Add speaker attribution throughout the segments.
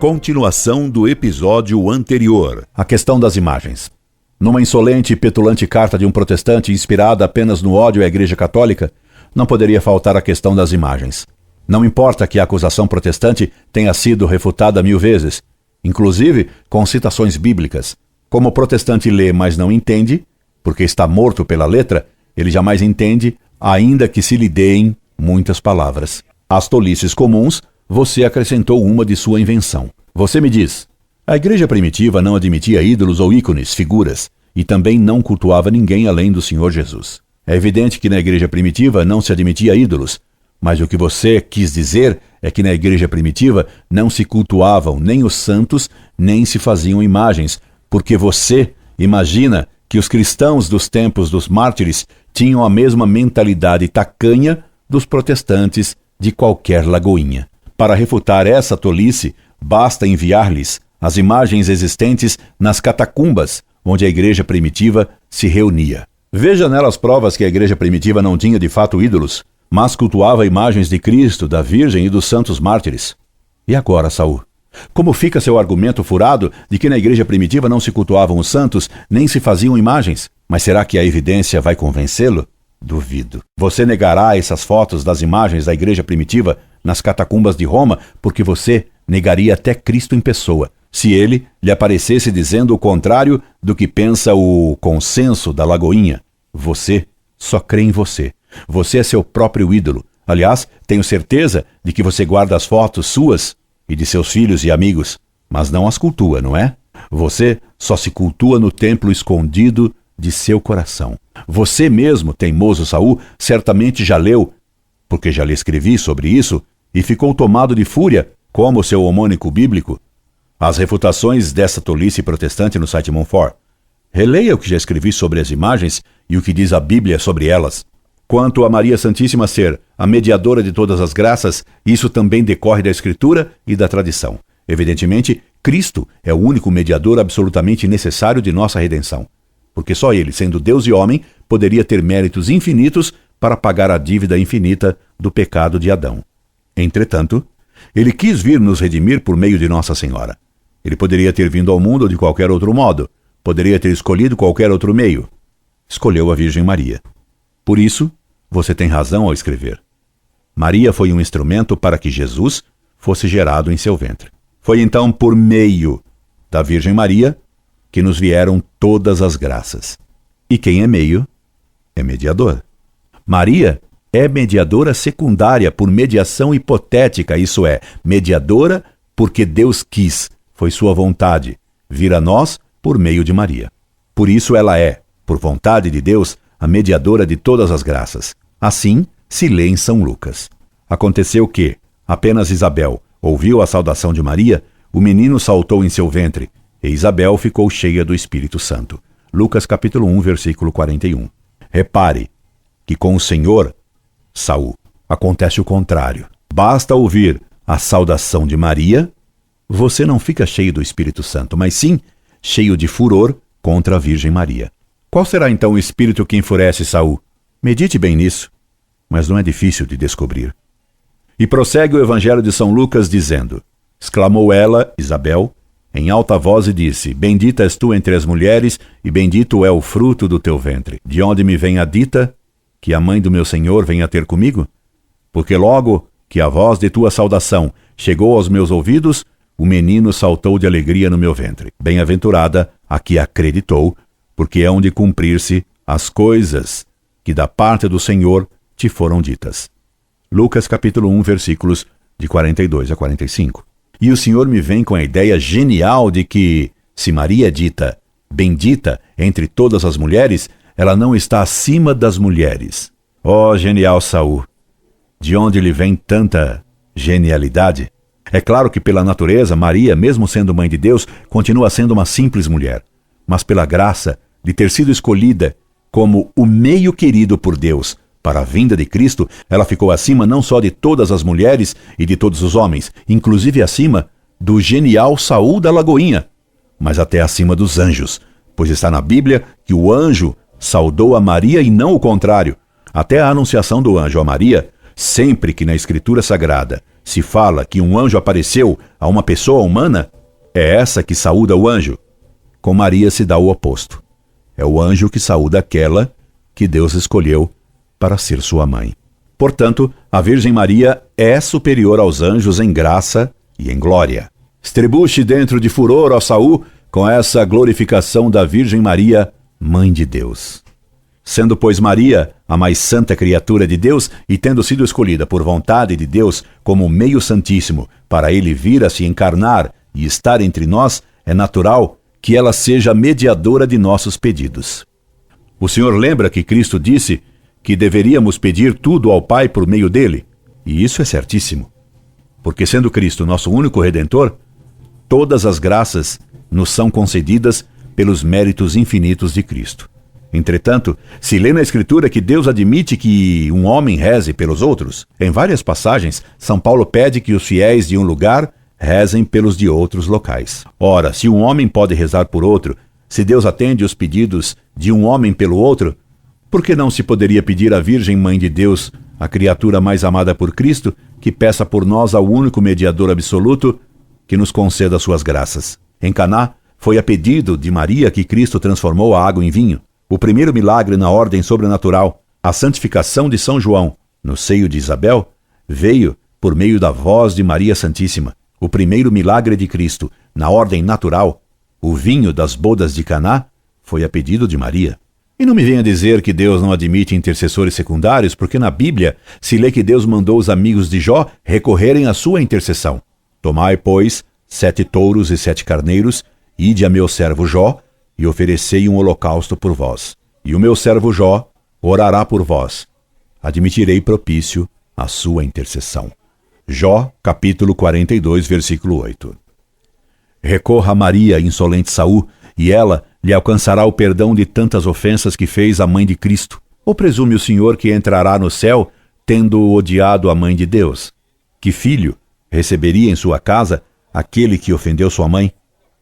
Speaker 1: Continuação do episódio anterior. A questão das imagens. Numa insolente e petulante carta de um protestante inspirada apenas no ódio à Igreja Católica, não poderia faltar a questão das imagens. Não importa que a acusação protestante tenha sido refutada 1000 vezes, inclusive com citações bíblicas. Como o protestante lê, mas não entende, porque está morto pela letra, ele jamais entende, ainda que se lhe deem muitas palavras. Às tolices comuns, você acrescentou uma de sua invenção. Você me diz: a igreja primitiva não admitia ídolos ou ícones, figuras, e também não cultuava ninguém além do Senhor Jesus. É evidente que na igreja primitiva não se admitia ídolos, mas o que você quis dizer é que na igreja primitiva não se cultuavam nem os santos, nem se faziam imagens, porque você imagina que os cristãos dos tempos dos mártires tinham a mesma mentalidade tacanha dos protestantes de qualquer lagoinha. Para refutar essa tolice, basta enviar-lhes as imagens existentes nas catacumbas, onde a igreja primitiva se reunia. Veja nelas provas que a igreja primitiva não tinha de fato ídolos, mas cultuava imagens de Cristo, da Virgem e dos santos mártires. E agora, Saul? Como fica seu argumento furado de que na igreja primitiva não se cultuavam os santos, nem se faziam imagens? Mas será que a evidência vai convencê-lo? Duvido. Você negará essas fotos das imagens da igreja primitiva nas catacumbas de Roma, porque você negaria até Cristo em pessoa, se ele lhe aparecesse dizendo o contrário do que pensa o consenso da Lagoinha. Você só crê em você. Você é seu próprio ídolo. Aliás, tenho certeza de que você guarda as fotos suas e de seus filhos e amigos, mas não as cultua, não é? Você só se cultua no templo escondido de seu coração. Você mesmo, teimoso Saul, certamente já leu, porque já lhe escrevi sobre isso, e ficou tomado de fúria, como seu homônico bíblico, as refutações dessa tolice protestante no site Monfort. Releia o que já escrevi sobre as imagens e o que diz a Bíblia sobre elas. Quanto a Maria Santíssima ser a mediadora de todas as graças, isso também decorre da Escritura e da tradição. Evidentemente, Cristo é o único mediador absolutamente necessário de nossa redenção, porque só ele, sendo Deus e homem, poderia ter méritos infinitos para pagar a dívida infinita do pecado de Adão. Entretanto, ele quis vir nos redimir por meio de Nossa Senhora. Ele poderia ter vindo ao mundo de qualquer outro modo, poderia ter escolhido qualquer outro meio. Escolheu a Virgem Maria. Por isso, você tem razão ao escrever. Maria foi um instrumento para que Jesus fosse gerado em seu ventre. Foi então por meio da Virgem Maria que nos vieram todas as graças. E quem é meio, é mediador. Maria é mediadora secundária por mediação hipotética, isso é, mediadora porque Deus quis, foi sua vontade, vir a nós por meio de Maria. Por isso ela é, por vontade de Deus, a mediadora de todas as graças. Assim se lê em São Lucas. Aconteceu que, apenas Isabel ouviu a saudação de Maria, o menino saltou em seu ventre, e Isabel ficou cheia do Espírito Santo. Lucas capítulo 1, versículo 41. Repare que com o Senhor, Saul, acontece o contrário. Basta ouvir a saudação de Maria, você não fica cheio do Espírito Santo, mas sim cheio de furor contra a Virgem Maria. Qual será então o espírito que enfurece Saul? Medite bem nisso, mas não é difícil de descobrir. E prossegue o Evangelho de São Lucas dizendo: exclamou ela, Isabel, em alta voz e disse: bendita és tu entre as mulheres, e bendito é o fruto do teu ventre. De onde me vem a dita que a mãe do meu Senhor venha ter comigo? Porque logo que a voz de tua saudação chegou aos meus ouvidos, o menino saltou de alegria no meu ventre. Bem-aventurada a que acreditou, porque hão de cumprir-se as coisas que da parte do Senhor te foram ditas. Lucas capítulo 1, versículos de 42 a 45. E o Senhor me vem com a ideia genial de que, se Maria é dita bendita entre todas as mulheres, ela não está acima das mulheres. Oh, genial Saul! De onde lhe vem tanta genialidade? É claro que pela natureza, Maria, mesmo sendo mãe de Deus, continua sendo uma simples mulher. Mas pela graça de ter sido escolhida como o meio querido por Deus para a vinda de Cristo, ela ficou acima não só de todas as mulheres e de todos os homens, inclusive acima do genial Saul da Lagoinha, mas até acima dos anjos, pois está na Bíblia que o anjo saudou a Maria e não o contrário. Até a anunciação do anjo a Maria, sempre que na Escritura Sagrada se fala que um anjo apareceu a uma pessoa humana, é essa que saúda o anjo. Com Maria se dá o oposto. É o anjo que saúda aquela que Deus escolheu para ser sua mãe. Portanto, a Virgem Maria é superior aos anjos em graça e em glória. Estrebuche dentro de furor, ó Saul, com essa glorificação da Virgem Maria, Mãe de Deus. Sendo, pois, Maria a mais santa criatura de Deus e tendo sido escolhida por vontade de Deus como meio santíssimo para ele vir a se encarnar e estar entre nós, é natural que ela seja mediadora de nossos pedidos. O Senhor lembra que Cristo disse que deveríamos pedir tudo ao Pai por meio dele? E isso é certíssimo. Porque sendo Cristo nosso único Redentor, todas as graças nos são concedidas pelos méritos infinitos de Cristo. Entretanto, se lê na Escritura que Deus admite que um homem reze pelos outros, em várias passagens, São Paulo pede que os fiéis de um lugar rezem pelos de outros locais. Ora, se um homem pode rezar por outro, se Deus atende os pedidos de um homem pelo outro, por que não se poderia pedir à Virgem Mãe de Deus, a criatura mais amada por Cristo, que peça por nós ao único mediador absoluto, que nos conceda suas graças? Em Caná, foi a pedido de Maria que Cristo transformou a água em vinho. O primeiro milagre na ordem sobrenatural, a santificação de São João, no seio de Isabel, veio por meio da voz de Maria Santíssima. O primeiro milagre de Cristo, na ordem natural, o vinho das bodas de Caná, foi a pedido de Maria. E não me venha dizer que Deus não admite intercessores secundários, porque na Bíblia se lê que Deus mandou os amigos de Jó recorrerem à sua intercessão. Tomai, pois, 7 touros e 7 carneiros, ide a meu servo Jó, e oferecei um holocausto por vós. E o meu servo Jó orará por vós. Admitirei propício a sua intercessão. Jó, capítulo 42, versículo 8. Recorra a Maria, insolente Saul, e ela lhe alcançará o perdão de tantas ofensas que fez a mãe de Cristo. Ou presume o Senhor que entrará no céu tendo odiado a mãe de Deus? Que filho receberia em sua casa aquele que ofendeu sua mãe?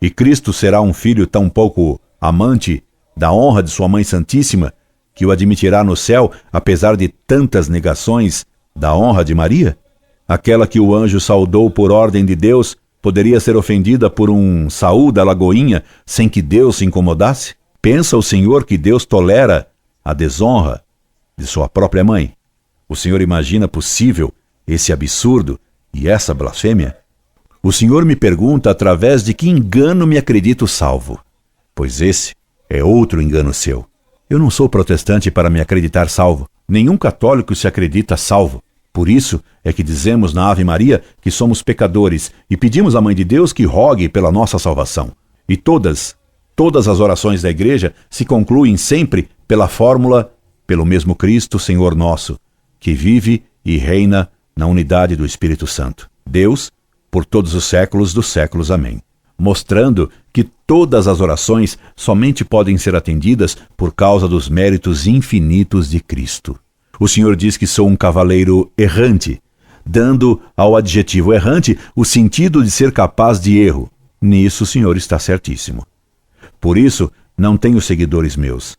Speaker 1: E Cristo será um filho tão pouco amante da honra de sua Mãe Santíssima que o admitirá no céu, apesar de tantas negações da honra de Maria? Aquela que o anjo saudou por ordem de Deus poderia ser ofendida por um Saul da Lagoinha sem que Deus se incomodasse? Pensa o Senhor que Deus tolera a desonra de sua própria mãe? O Senhor imagina possível esse absurdo e essa blasfêmia? O Senhor me pergunta através de que engano me acredito salvo, pois esse é outro engano seu. Eu não sou protestante para me acreditar salvo. Nenhum católico se acredita salvo. Por isso é que dizemos na Ave Maria que somos pecadores e pedimos à Mãe de Deus que rogue pela nossa salvação. E todas as orações da Igreja se concluem sempre pela fórmula, pelo mesmo Cristo, Senhor nosso, que vive e reina na unidade do Espírito Santo. Deus, por todos os séculos dos séculos. Amém. Mostrando que todas as orações somente podem ser atendidas por causa dos méritos infinitos de Cristo. O Senhor diz que sou um cavaleiro errante, dando ao adjetivo errante o sentido de ser capaz de erro. Nisso o Senhor está certíssimo. Por isso, não tenho seguidores meus,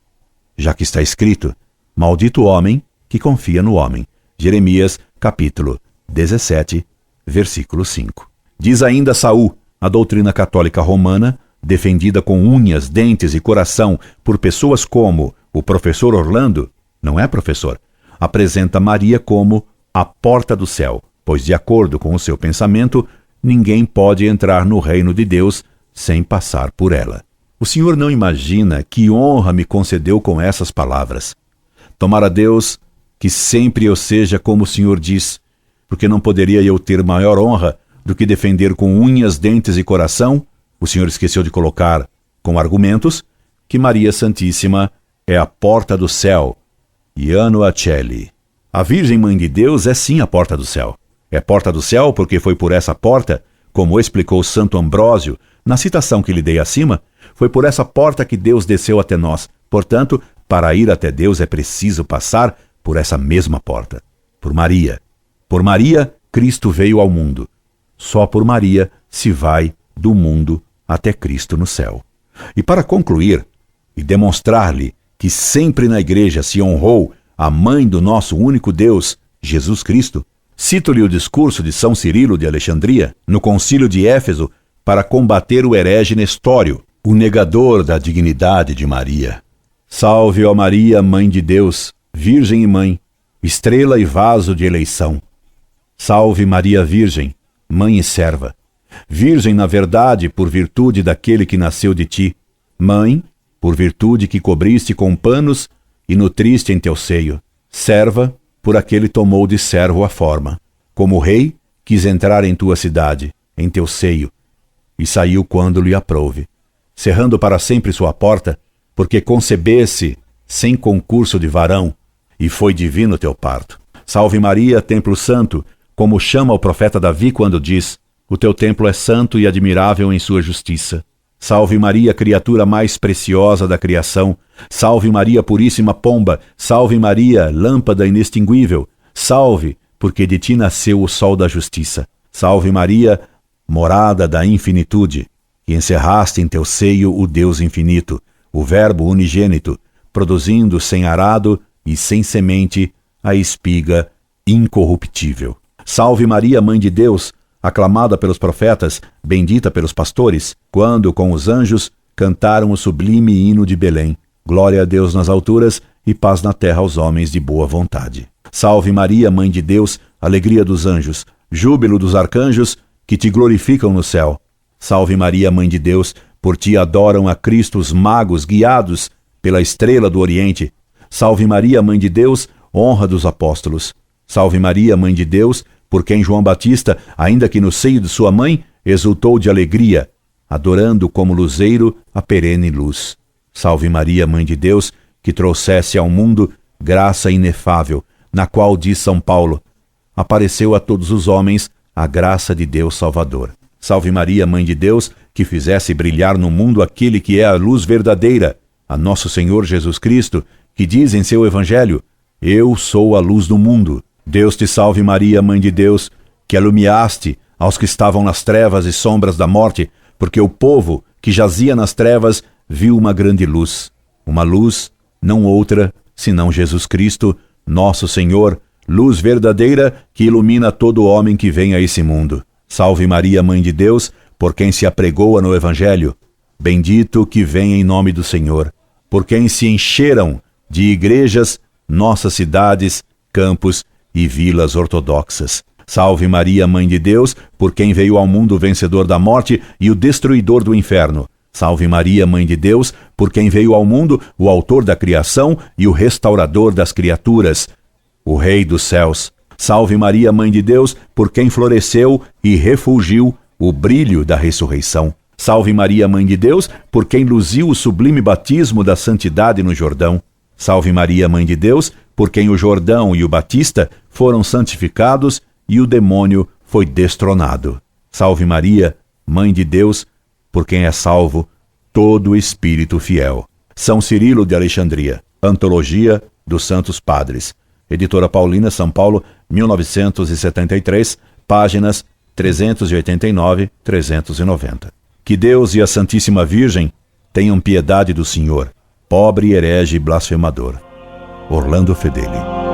Speaker 1: já que está escrito, maldito o homem que confia no homem. Jeremias, capítulo 17, versículo 5. Diz ainda Saul, a doutrina católica romana, defendida com unhas, dentes e coração por pessoas como o professor Orlando, não é professor, apresenta Maria como a porta do céu, pois de acordo com o seu pensamento, ninguém pode entrar no reino de Deus sem passar por ela. O Senhor não imagina que honra me concedeu com essas palavras. Tomara Deus que sempre eu seja como o Senhor diz, porque não poderia eu ter maior honra do que defender com unhas, dentes e coração, o Senhor esqueceu de colocar com argumentos, que Maria Santíssima é a porta do céu. Iano Acelli. A Virgem Mãe de Deus é sim a porta do céu. É porta do céu porque foi por essa porta, como explicou Santo Ambrósio, na citação que lhe dei acima, foi por essa porta que Deus desceu até nós. Portanto, para ir até Deus é preciso passar por essa mesma porta. Por Maria. Por Maria, Cristo veio ao mundo. Só por Maria se vai do mundo até Cristo no céu. E para concluir e demonstrar-lhe que sempre na Igreja se honrou a mãe do nosso único Deus, Jesus Cristo, Cito-lhe o discurso de São Cirilo de Alexandria, no concílio de Éfeso, para combater o herege Nestório, o negador da dignidade de Maria. Salve, ó Maria, Mãe de Deus, Virgem e Mãe, estrela e vaso de eleição. Salve, Maria Virgem, Mãe e serva. Virgem, na verdade, por virtude daquele que nasceu de ti. Mãe, por virtude que cobriste com panos e nutriste em teu seio. Serva, por aquele tomou de servo a forma. Como rei, quis entrar em tua cidade, em teu seio, e saiu quando lhe aprouve, cerrando para sempre sua porta, porque concebesse sem concurso de varão, e foi divino teu parto. Salve Maria, templo santo, como chama o profeta Davi quando diz: o teu templo é santo e admirável em sua justiça. Salve Maria, criatura mais preciosa da criação. Salve Maria, puríssima pomba. Salve Maria, lâmpada inextinguível. Salve, porque de ti nasceu o sol da justiça. Salve Maria, morada da infinitude, que encerraste em teu seio o Deus infinito, o Verbo unigênito, produzindo sem arado e sem semente a espiga incorruptível. Salve Maria, Mãe de Deus, aclamada pelos profetas, bendita pelos pastores, quando com os anjos cantaram o sublime hino de Belém. Glória a Deus nas alturas e paz na terra aos homens de boa vontade. Salve Maria, Mãe de Deus, alegria dos anjos, júbilo dos arcanjos que te glorificam no céu. Salve Maria, Mãe de Deus, por ti adoram a Cristo os magos guiados pela estrela do Oriente. Salve Maria, Mãe de Deus, honra dos apóstolos. Salve Maria, Mãe de Deus, por quem João Batista, ainda que no seio de sua mãe, exultou de alegria, adorando como luzeiro a perene luz. Salve Maria, Mãe de Deus, que trouxesse ao mundo graça inefável, na qual, diz São Paulo, apareceu a todos os homens a graça de Deus Salvador. Salve Maria, Mãe de Deus, que fizesse brilhar no mundo aquele que é a luz verdadeira, a nosso Senhor Jesus Cristo, que diz em seu Evangelho: eu sou a luz do mundo. Deus te salve Maria, Mãe de Deus, que alumiaste aos que estavam nas trevas e sombras da morte, porque o povo que jazia nas trevas viu uma grande luz. Uma luz, não outra, senão Jesus Cristo, nosso Senhor, luz verdadeira que ilumina todo homem que vem a esse mundo. Salve Maria, Mãe de Deus, por quem se apregoa no Evangelho. Bendito que vem em nome do Senhor, por quem se encheram de igrejas nossas cidades, campos e vilas ortodoxas. Salve Maria, Mãe de Deus, por quem veio ao mundo o vencedor da morte e o destruidor do inferno. Salve Maria, Mãe de Deus, por quem veio ao mundo o autor da criação e o restaurador das criaturas, o Rei dos céus. Salve Maria, Mãe de Deus, por quem floresceu e refulgiu o brilho da ressurreição. Salve Maria, Mãe de Deus, por quem luziu o sublime batismo da santidade no Jordão. Salve Maria, Mãe de Deus, por quem o Jordão e o Batista foram santificados e o demônio foi destronado. Salve Maria, Mãe de Deus, por quem é salvo todo espírito fiel. São Cirilo de Alexandria, Antologia dos Santos Padres. Editora Paulina, São Paulo, 1973, páginas 389, 390. Que Deus e a Santíssima Virgem tenham piedade do Senhor, pobre herege e blasfemador. Orlando Fedeli.